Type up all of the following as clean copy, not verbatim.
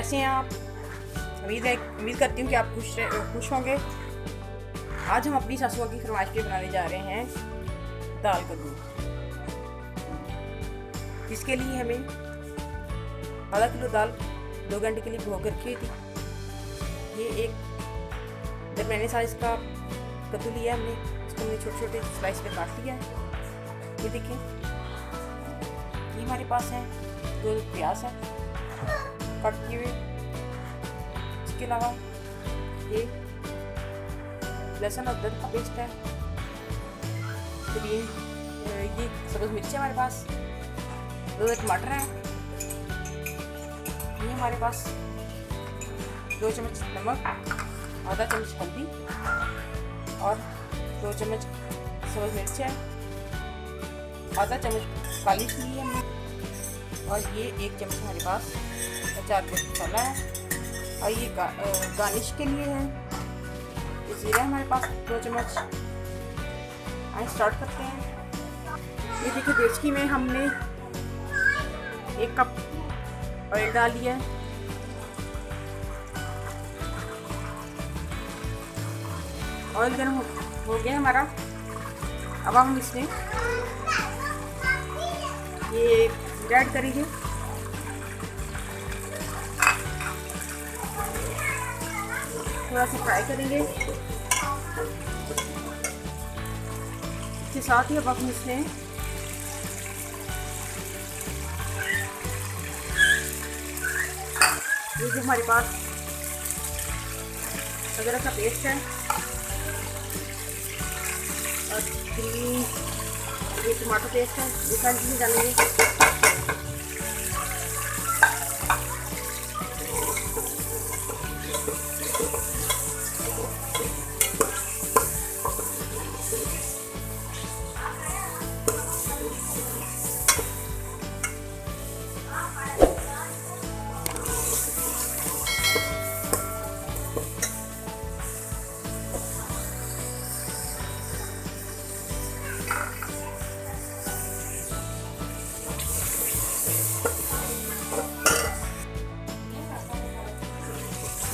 कैसे हैं आप? उम्मीद करती हूँ कि आप खुश होंगे। आज हम अपनी सासुआ की फरमाइश पे बनाने जा रहे हैं दाल कद्दू, जिसके लिए हमें आधा किलो दाल 2 घंटे के लिए भिगो कर रखी हुई थी। ये एक दरमियाने साइज का कद्दू लिया हमने, इसको हमने छोटे छोटे स्लाइस में काट लिया है। ये देखें, ये हमारे पास है 2 प्याज है कट किए हुए। इसके अलावा ये लहसुन और अदरक का पेस्ट है। फिर ये सब्ज़ मिर्च है हमारे पास, 2 टमाटर हैं। ये हमारे पास 2 चम्मच नमक, आधा चम्मच हल्दी और 2 चम्मच सब्ज़ मिर्च है, आधा चम्मच काली ली है हमने, और ये 1 चम्मच हमारे पास अचार का मसाला है। और ये गार्निश के लिए है ये जीरा है हमारे पास 2 चम्मच। आइए स्टार्ट करते हैं। ये देखिए देसी में हमने 1 कप ऑयल डाल लिया है। ऑयल गर्म हो गया हमारा। अब हम इसमें ये ऐड करेंगे। थोड़ा सा फ्राई करेंगे। इसके साथ ही अब हम इसमें ये जो हमारे पास अदरक का पेस्ट है और ग्रीन ये टमाटर पेस्ट है, ये सारी चीज़ें डालेंगे।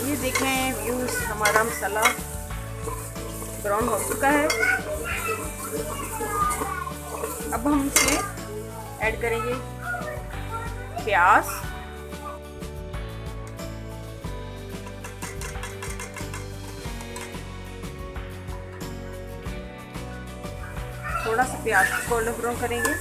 ये देखें व्यूज, हमारा मसाला ब्राउन हो चुका है। अब हम इसमें ऐड करेंगे प्याज, थोड़ा सा प्याज को गोल्डन ब्राउन करेंगे।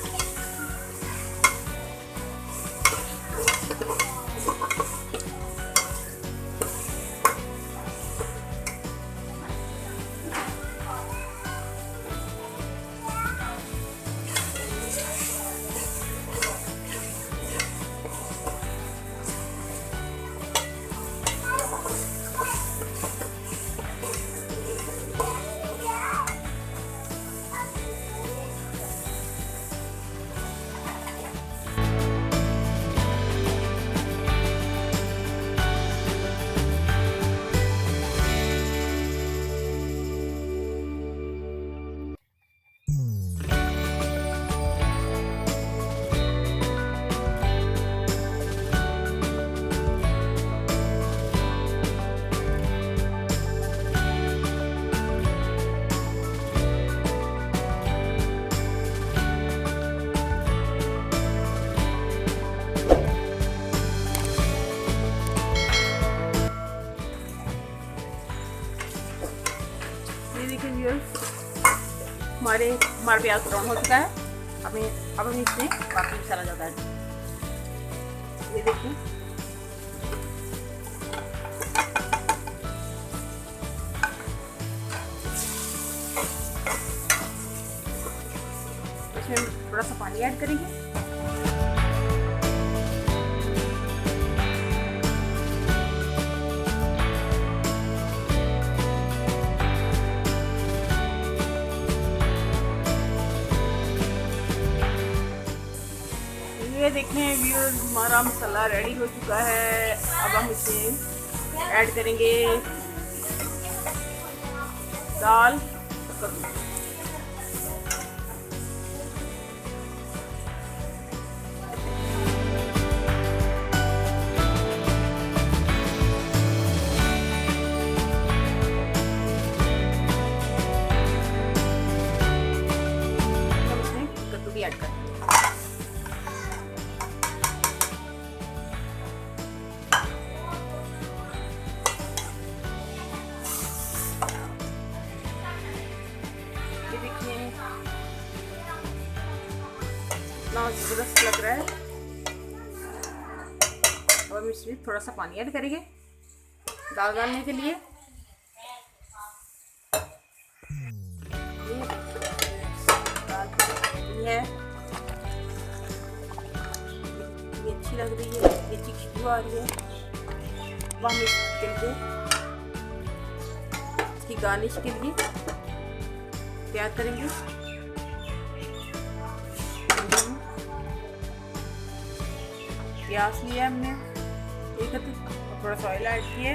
हमारा प्याज ब्राउन हो चुका है। अब हम इसमें बाकी मसाला ज़्यादा है। ये देखिए, इसमें थोड़ा सा पानी ऐड करेंगे। ये देखें व्यूअर्स, हमारा मसाला रेडी हो चुका है। अब हम इसमें ऐड करेंगे दाल कद्दू। बहुत ज़बरदस्त लग रहा है। अब हम इसमें थोड़ा सा पानी ऐड करेंगे दाल डालने के लिए। दाल है ये अच्छी लग रही है, ये अच्छी खुशबू आ रही है। अब हम इसको इसकी गार्निश के लिए तैयार करेंगे। प्याज लिया हमने एक थोड़ा सा ऑयल ऐड किया।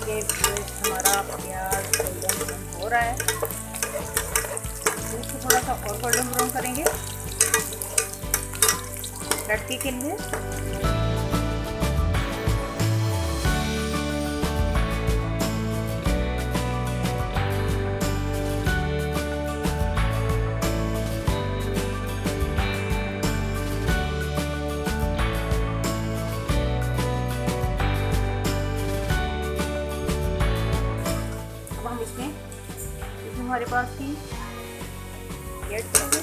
ये हमारा प्याज गोल्डन ब्राउन हो रहा है, इसको थोड़ा सा और गोल्डन ब्राउन करेंगे लड़के के लिए। हमारे पास थी ऐड करेंगे।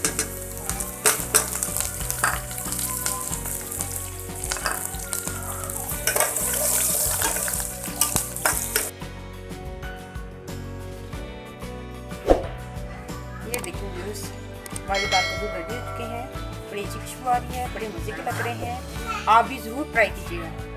ये देखिए व्यूज, हमारी दाल कद्दू रेडी हो चुके हैं। बड़ी अच्छी खुशबू आ रही है, बड़े मज़े के लग रहे हैं। आप भी ज़रूर ट्राई कीजिएगा।